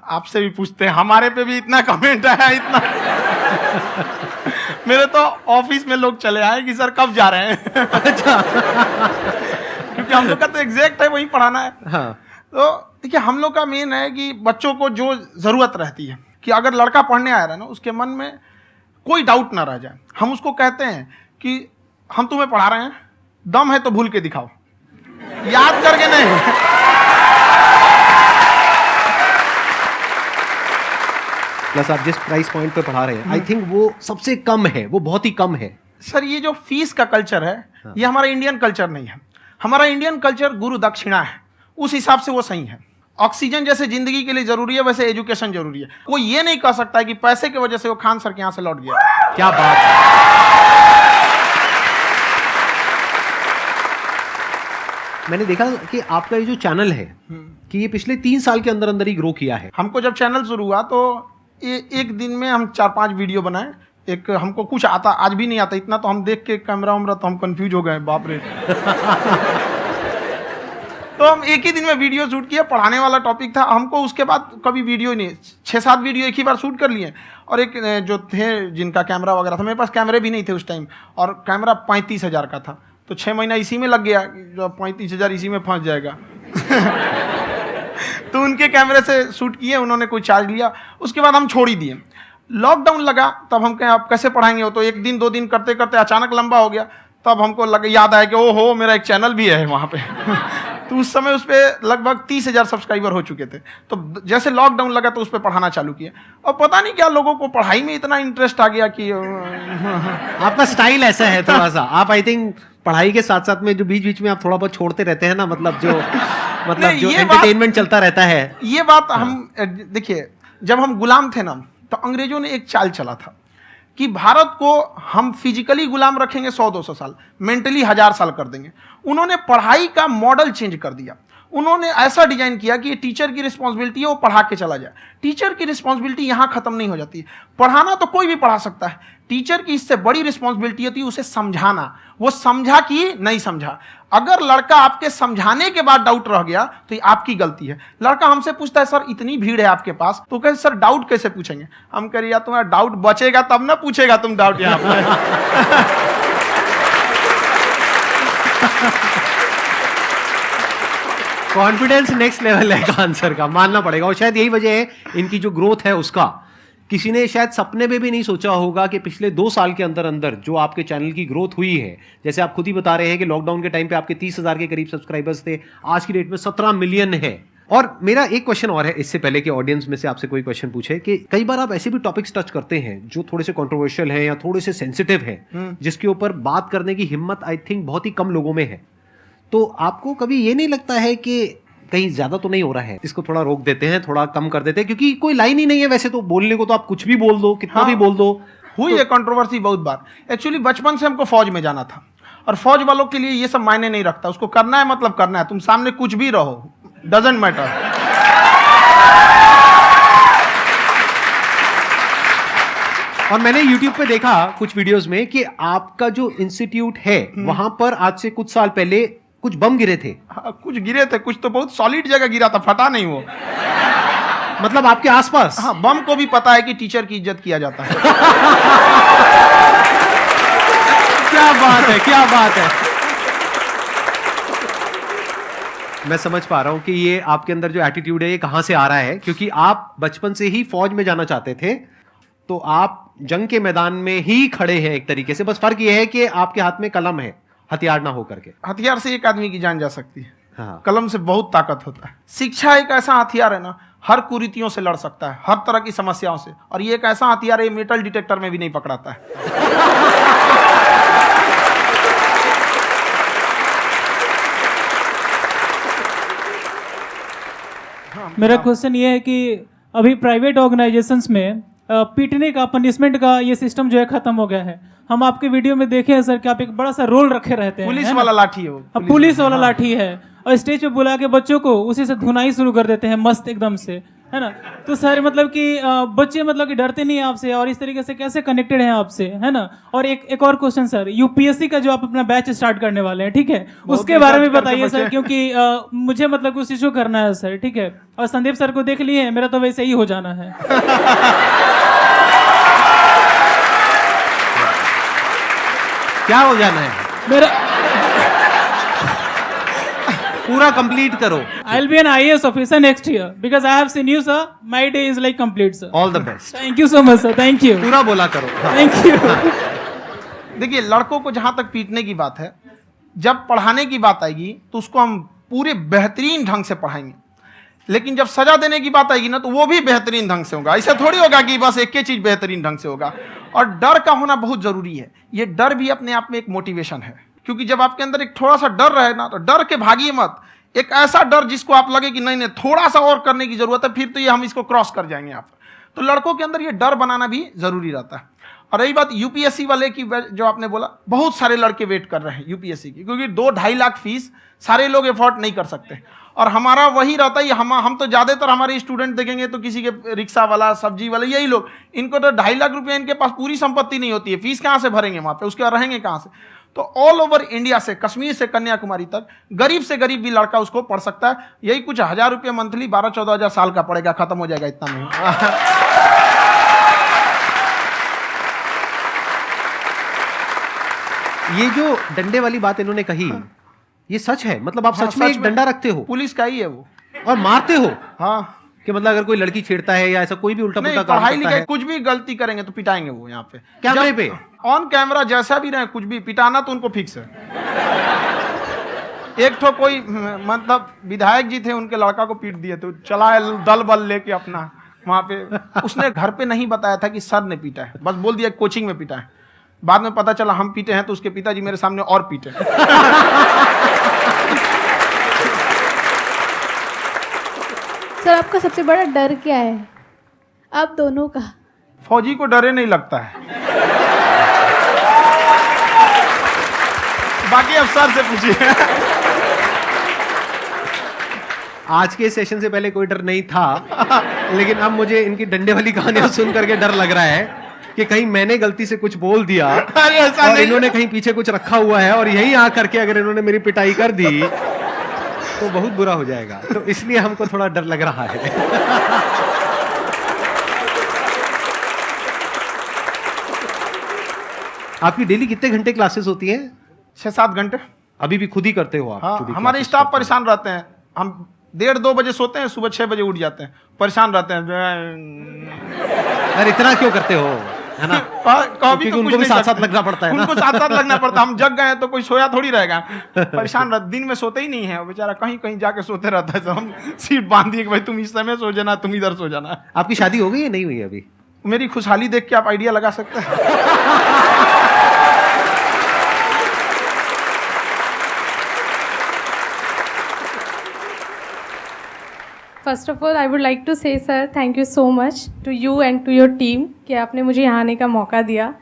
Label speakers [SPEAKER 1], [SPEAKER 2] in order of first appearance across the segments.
[SPEAKER 1] आपसे भी पूछते हैं, हमारे पे भी इतना कमेंट आया, इतना मेरे तो ऑफिस में लोग चले आए कि सर कब जा रहे हैं।
[SPEAKER 2] अच्छा।
[SPEAKER 1] क्योंकि हम लोग का तो एग्जैक्ट है वही पढ़ाना है।
[SPEAKER 2] हाँ।
[SPEAKER 1] तो देखिए हम लोग का मेन है कि बच्चों को जो जरूरत रहती है कि अगर लड़का पढ़ने आया रहा ना, उसके मन में कोई डाउट ना रह जाए। हम उसको कहते हैं कि हम तुम्हें पढ़ा रहे हैं, दम है तो भूल के दिखाओ, याद करके नहीं।
[SPEAKER 2] प्लस आप जिस प्राइस पॉइंट पे पढ़ा रहे हैं, आई थिंक वो सबसे कम है, वो बहुत ही कम है।
[SPEAKER 1] सर ये जो फीस का कल्चर है, ये हमारा इंडियन कल्चर नहीं है। हमारा इंडियन कल्चर गुरु दक्षिणा है, उस हिसाब से वो सही है। ऑक्सीजन जैसे जिंदगी के लिए जरूरी है, वैसे एजुकेशन जरूरी है। कोई ये नहीं कह सकता है कि पैसे की वजह से वो खान सर के यहाँ से लौट गया।
[SPEAKER 2] क्या बात है। मैंने देखा कि आपका ये जो चैनल है कि ये पिछले 3 साल के अंदर अंदर ही ग्रो किया है।
[SPEAKER 1] हमको जब चैनल शुरू हुआ तो एक दिन में हम 4-5 वीडियो बनाए। एक हमको कुछ आता, आज भी नहीं आता इतना, तो हम देख के कैमरा उमरा तो हम कंफ्यूज हो गए, बाप रे। तो हम एक ही दिन में वीडियो शूट किया, पढ़ाने वाला टॉपिक था हमको। उसके बाद कभी वीडियो नहीं, 6-7 वीडियो एक ही बार शूट कर लिए। और एक जो थे जिनका कैमरा वगैरह था, मेरे पास कैमरे भी नहीं थे उस टाइम, और कैमरा 35,000 का था। तो 6 महीना इसी में लग गया, जो 35,000 इसी में फंस जाएगा। तो उनके कैमरे से शूट किए, उन्होंने कोई चार्ज लिया, उसके बाद हम छोड़ ही दिए। लॉकडाउन लगा, तब हम कहें आप कैसे पढ़ाएंगे। हो तो 1 दिन 2 दिन करते करते अचानक लंबा हो गया। तब हमको याद आया कि ओहो मेरा एक चैनल भी है वहाँ पे। तो उस समय उस पर लगभग 30,000 सब्सक्राइबर हो चुके थे। तो जैसे लॉकडाउन लगा तो उस पर पढ़ाना चालू किया, और पता नहीं क्या लोगों को पढ़ाई में इतना इंटरेस्ट आ गया कि
[SPEAKER 2] आपका स्टाइल ऐसा है थोड़ा सा, आप आई थिंक पढ़ाई के साथ साथ में जो बीच बीच में आप थोड़ा बहुत छोड़ते रहते हैं ना, मतलब जो एंटरटेनमेंट चलता रहता है।
[SPEAKER 1] ये बात हम देखिए, जब हम गुलाम थे ना, तो अंग्रेजों ने एक चाल चला था कि भारत को हम फिजिकली गुलाम रखेंगे 100-200 साल, मेंटली 1000 साल कर देंगे। उन्होंने पढ़ाई का मॉडल चेंज कर दिया। उन्होंने ऐसा डिजाइन किया कि ये टीचर की रिस्पॉन्सिबिलिटी है, वो पढ़ा के चला जाए। टीचर की रिस्पॉन्सिबिलिटी यहाँ खत्म नहीं हो जाती है। पढ़ाना तो कोई भी पढ़ा सकता है, टीचर की इससे बड़ी रिस्पॉन्सिबिलिटी होती है उसे समझाना। वो समझा कि नहीं समझा। अगर लड़का आपके समझाने के बाद डाउट रह गया तो ये आपकी गलती है। लड़का हमसे पूछता है सर इतनी भीड़ है आपके पास, तो कहे सर डाउट कैसे पूछेंगे। हम कह रहे यार तुम्हारा डाउट बचेगा तब ना पूछेगा तुम डाउट यहाँ पे।
[SPEAKER 2] कॉन्फिडेंस नेक्स्ट लेवल है आंसर का, मानना पड़ेगा। और शायद यही वजह है इनकी जो ग्रोथ है उसका। किसी ने शायद सपने में भी नहीं सोचा होगा कि पिछले 2 साल के अंदर अंदर जो आपके चैनल की ग्रोथ हुई है, जैसे आप खुद ही बता रहे हैं कि लॉकडाउन के टाइम पे आपके 30,000 के करीब सब्सक्राइबर्स थे, आज की डेट में 17 मिलियन है। और मेरा एक क्वेश्चन और है, इससे पहले कि ऑडियंस में से आपसे कोई क्वेश्चन पूछे, कि कई बार आप ऐसे भी टॉपिक्स टच करते हैं जो थोड़े से कंट्रोवर्शियल हैं या थोड़े से सेंसिटिव हैं, जिसके ऊपर बात करने की हिम्मत आई थिंक बहुत ही कम लोगों में है। तो आपको कभी ये नहीं लगता है कि कहीं ज्यादा तो नहीं हो रहा है, इसको थोड़ा रोक देते हैं, थोड़ा कम कर देते हैं, क्योंकि कोई लाइन ही नहीं है वैसे तो बोलने को, तो आप कुछ भी बोल दो, कितना भी बोल दो।
[SPEAKER 1] हुई है कंट्रोवर्सी बहुत बार। एक्चुअली बचपन से हमको फौज में जाना था, और फौज वालों के लिए ये सब मायने नहीं रखता। उसको करना है मतलब करना है, तुम सामने कुछ भी रहो, डजंट मैटर।
[SPEAKER 2] और मैंने YouTube पे देखा कुछ वीडियोस में कि आपका जो इंस्टीट्यूट है वहां पर आज से कुछ साल पहले कुछ बम गिरे थे।
[SPEAKER 1] हाँ, कुछ गिरे थे, कुछ तो बहुत सॉलिड जगह गिरा था, फटा नहीं वो।
[SPEAKER 2] मतलब आपके आसपास?
[SPEAKER 1] हाँ, बम को भी पता है कि टीचर की इज्जत किया जाता है।
[SPEAKER 2] क्या बात है, क्या बात है। मैं समझ पा रहा हूं कि ये आपके अंदर जो एटीट्यूड है ये कहां से आ रहा है, क्योंकि आप बचपन से ही फौज में जाना चाहते थे, तो आप जंग के मैदान में ही खड़े हैं एक तरीके से। बस फर्क ये है कि आपके हाथ में कलम है, हथियार ना हो करके।
[SPEAKER 1] हथियार से एक आदमी की जान जा सकती है,
[SPEAKER 2] हाँ।
[SPEAKER 1] कलम से बहुत ताकत होता है। शिक्षा एक ऐसा हथियार है ना, हर कुरीतियों से लड़ सकता है, हर तरह की समस्याओं से। और ये एक ऐसा हथियार है, मेटल डिटेक्टर में भी नहीं पकड़ाता है।
[SPEAKER 3] मेरा क्वेश्चन ये है कि अभी प्राइवेट ऑर्गेनाइजेशंस में पीटने का, पनिशमेंट का ये सिस्टम जो है खत्म हो गया है। हम आपके वीडियो में देखे हैं सर कि आप एक बड़ा सा रोल रखे रहते हैं,
[SPEAKER 1] पुलिस वाला लाठी है वो,
[SPEAKER 3] पुलिस वाला लाठी है, और स्टेज पे बुला के बच्चों को उसी से धुनाई शुरू कर देते हैं मस्त एकदम से। है ना। तो सर मतलब कि बच्चे मतलब कि डरते नहीं हैं आपसे और इस तरीके से कैसे कनेक्टेड हैं आपसे, है ना। और एक और क्वेश्चन सर, यूपीएससी का जो आप अपना बैच स्टार्ट करने वाले हैं, ठीक है, उसके बारे में बताइए सर, क्योंकि मुझे मतलब कुछ इशू करना है सर, ठीक है। और संदीप सर को देख लिए, मेरा तो वैसे ही हो जाना है।
[SPEAKER 2] क्या हो जाना है?
[SPEAKER 3] मेरा
[SPEAKER 2] पूरा कंप्लीट करो।
[SPEAKER 3] I'll be an IAS officer next year because I have seen you, sir. My day is like complete, sir.
[SPEAKER 2] All the best.
[SPEAKER 3] Thank you so much, sir. Thank you.
[SPEAKER 2] पूरा बोला करो।
[SPEAKER 3] Thank you.
[SPEAKER 1] देखिए, लड़कों को जहां तक पीटने की बात है, जब पढ़ाने की बात आएगी तो उसको हम पूरे बेहतरीन ढंग से पढ़ाएंगे, लेकिन जब सजा देने की बात आएगी ना तो वो भी बेहतरीन ढंग से होगा। ऐसा थोड़ी होगा कि बस एक ही चीज बेहतरीन ढंग से होगा। और डर का होना बहुत जरूरी है। ये डर भी अपने आप में एक मोटिवेशन है, क्योंकि जब आपके अंदर एक थोड़ा सा डर रहे ना, तो डर के भागिए मत। एक ऐसा डर जिसको आप लगे कि नहीं नहीं थोड़ा सा और करने की जरूरत है, फिर तो ये हम इसको क्रॉस कर जाएंगे यहाँ पर। तो लड़कों के अंदर ये डर बनाना भी जरूरी रहता है। और रही बात यूपीएससी वाले की, जो आपने बोला, बहुत सारे लड़के वेट कर रहे हैं यूपीएससी की, क्योंकि 2-2.5 लाख फीस सारे लोग एफोर्ड नहीं कर सकते। और हमारा वही रहता है, हम तो ज़्यादातर हमारे स्टूडेंट देखेंगे तो किसी के रिक्शा वाला, सब्जी वाला, यही लोग, इनको तो 2.5 लाख रुपया इनके पास पूरी संपत्ति नहीं होती है, फीस कहाँ से भरेंगे वहाँ पे, उसके बाद रहेंगे कहाँ से। तो ऑल ओवर इंडिया से, कश्मीर से कन्याकुमारी तक, गरीब से गरीब भी लड़का उसको पढ़ सकता है। यही कुछ 1000 रुपये मंथली, 12-14 हज़ार साल का पड़ेगा, खत्म हो जाएगा, इतना नहीं।
[SPEAKER 2] ये जो डंडे वाली बात इन्होंने कही, ये सच है? मतलब आप
[SPEAKER 1] हाँ,
[SPEAKER 2] सच में एक डंडा रखते हो
[SPEAKER 1] पुलिस का ही है वो,
[SPEAKER 2] और मारते हो?
[SPEAKER 1] हाँ।
[SPEAKER 2] कि मतलब अगर कोई लड़की छेड़ता है या ऐसा कोई भी उल्टा
[SPEAKER 1] नहीं,
[SPEAKER 2] पुल्टा काम
[SPEAKER 1] पढ़ाई
[SPEAKER 2] करता
[SPEAKER 1] लिखाई
[SPEAKER 2] है,
[SPEAKER 1] कुछ भी गलती करेंगे तो पिटाएंगे वो यहाँ पे,
[SPEAKER 2] कैमरे पे,
[SPEAKER 1] ऑन कैमरा, जैसा भी रहे, कुछ भी पिटाना तो उनको फिक्स है। एक तो कोई मतलब विधायक जी थे, उनके लड़का को पीट दिए, तो चला दल बल लेके अपना वहां पे। उसने घर पे नहीं बताया था कि सर ने पीटा है, बस बोल दिया कोचिंग में पीटा है। बाद में पता चला हम पीटे हैं, तो उसके पिताजी मेरे सामने और पीटे।
[SPEAKER 4] सर आपका सबसे बड़ा डर क्या है, आप दोनों का?
[SPEAKER 1] फौजी को डरे नहीं लगता है, बाकी अब सर से पूछिए।
[SPEAKER 2] आज के सेशन से पहले कोई डर नहीं था, लेकिन अब मुझे इनकी डंडे वाली कहानियां सुन करके डर लग रहा है कि कहीं मैंने गलती से कुछ बोल दिया और इन्होंने कहीं पीछे कुछ रखा हुआ है, और यही आ करके अगर इन्होंने मेरी पिटाई कर दी तो बहुत बुरा हो जाएगा। तो इसलिए हमको थोड़ा डर लग रहा है। आपकी डेली कितने घंटे क्लासेस होती है?
[SPEAKER 1] 6-7 घंटे।
[SPEAKER 2] अभी भी खुद ही करते हो आप?
[SPEAKER 1] हाँ,
[SPEAKER 2] जो भी
[SPEAKER 1] हमारे
[SPEAKER 2] classes
[SPEAKER 1] स्टाफ
[SPEAKER 2] करते हो।
[SPEAKER 1] परेशान रहते हैं। हम 1:30-2 बजे सोते हैं, सुबह 6 बजे उठ जाते हैं, परेशान रहते हैं।
[SPEAKER 2] अरे इतना क्यों करते हो, है ना?
[SPEAKER 1] कभी तो
[SPEAKER 2] उनको भी साथ साथ लगना पड़ता है ना?
[SPEAKER 1] उनको साथ साथ लगना पड़ता है। हम जग गए तो कोई सोया थोड़ी रहेगा, परेशान रह, दिन में सोते ही नहीं है, बेचारा कहीं कहीं जाके सोते रहता है। तो हम सीट बांध दिए कि भाई तुम इस समय सो जाना, तुम इधर सो जाना।
[SPEAKER 2] आपकी शादी हो गई है नहीं हुई है अभी?
[SPEAKER 1] मेरी खुशहाली देख के आप आइडिया लगा सकते हैं।
[SPEAKER 5] First of all I would like to say sir thank you so much to you and to your team कि आपने मुझे यहाँ आने का मौका दिया।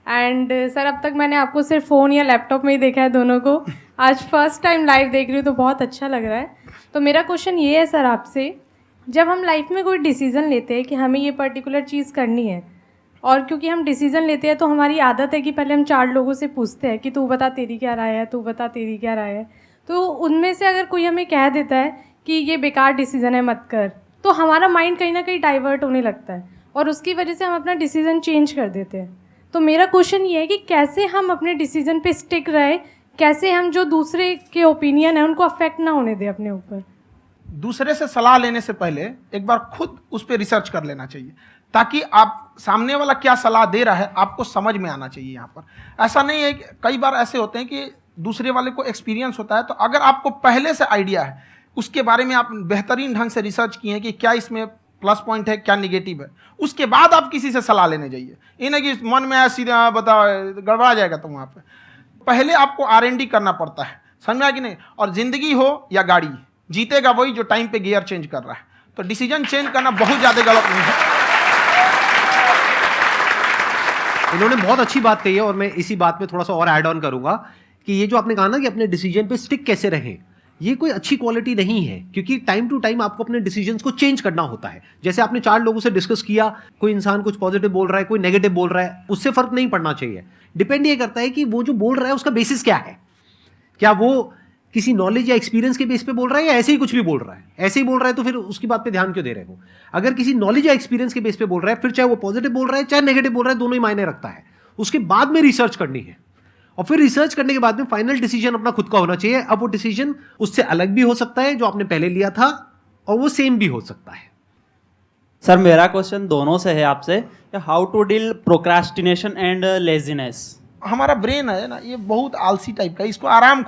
[SPEAKER 5] एंड सर अब तक मैंने आपको सिर्फ फ़ोन या लैपटॉप में ही देखा है दोनों को, आज फर्स्ट टाइम लाइव देख रही हूँ तो बहुत अच्छा लग रहा है। तो मेरा क्वेश्चन ये है सर आपसे, जब हम लाइफ में कोई डिसीज़न लेते हैं कि हमें ये पर्टिकुलर चीज़ करनी है, और क्योंकि हम डिसीज़न लेते हैं तो हमारी आदत है कि पहले हम 4 लोगों से पूछते हैं कि तू बता तेरी क्या राय है, तू बता तेरी क्या राय है। तो उनमें से अगर कोई हमें कह देता है कि ये बेकार डिसीज़न है मत कर, तो हमारा माइंड कहीं ना कहीं डाइवर्ट होने लगता है और उसकी वजह से हम अपना डिसीज़न चेंज कर देते हैं। तो मेरा क्वेश्चन ये है कि कैसे हम अपने डिसीज़न पे स्टिक रहे, कैसे हम जो दूसरे के ओपिनियन है उनको अफेक्ट ना होने दें अपने ऊपर।
[SPEAKER 1] दूसरे से सलाह लेने से पहले एक बार खुद उस पर रिसर्च कर लेना चाहिए, ताकि आप सामने वाला क्या सलाह दे रहा है आपको समझ में आना चाहिए। यहाँ पर ऐसा नहीं है कि कई बार ऐसे होते हैं कि दूसरे वाले को एक्सपीरियंस होता है, तो अगर आपको पहले से आइडिया है, उसके बारे में आप बेहतरीन ढंग से रिसर्च किए हैं कि क्या इसमें प्लस पॉइंट है, क्या निगेटिव है, उसके बाद आप किसी से सलाह लेने जाइए। ये नहीं कि मन में आया सीधा बताओ, गड़बड़ा जाएगा। तो वहाँ पे पहले आपको R&D करना पड़ता है, समझ में आया कि नहीं? और ज़िंदगी हो या गाड़ी, जीतेगा वही जो टाइम पे गियर चेंज कर रहा है। तो डिसीजन चेंज करना बहुत ज़्यादा गलत नहीं है।
[SPEAKER 2] इन्होंने बहुत अच्छी बात कही है, और मैं इसी बात में थोड़ा सा और ऐड ऑन करूंगा कि ये जो आपने कहा ना कि अपने डिसीजन पे स्टिक कैसे रहें, ये कोई अच्छी क्वालिटी नहीं है, क्योंकि टाइम टू टाइम आपको अपने डिसीजंस को चेंज करना होता है। जैसे आपने 4 लोगों से डिस्कस किया, कोई इंसान कुछ पॉजिटिव बोल रहा है, कोई नेगेटिव बोल रहा है, उससे फर्क नहीं पड़ना चाहिए। डिपेंड ये करता है कि वो जो बोल रहा है उसका बेसिस क्या है। क्या वो किसी नॉलेज या एक्सपीरियंस के बेस पे बोल रहा है या ऐसे ही कुछ भी बोल रहा है? ऐसे ही बोल रहा है तो फिर उसकी बात पे ध्यान क्यों दे रहे हो? अगर किसी नॉलेज या एक्सपीरियंस के बेस पे बोल रहा है, फिर चाहे वो पॉजिटिव बोल रहा है चाहे नेगेटिव बोल रहा है, दोनों ही मायने रखता है। उसके बाद में रिसर्च करनी है, और फिर रिसर्च करने के बाद में फाइनल डिसीजन अपना खुद का होना चाहिए। अब वो डिसीजन उससे अलग भी हो सकता है जो आपने पहले लिया था, और वो सेम भी हो सकता है।
[SPEAKER 6] सर मेरा क्वेश्चन दोनों से है आपसे, how to deal procrastination and laziness.
[SPEAKER 1] हमारा ब्रेन है ना, ये बहुत आलसी टाइप का है, इसको आराम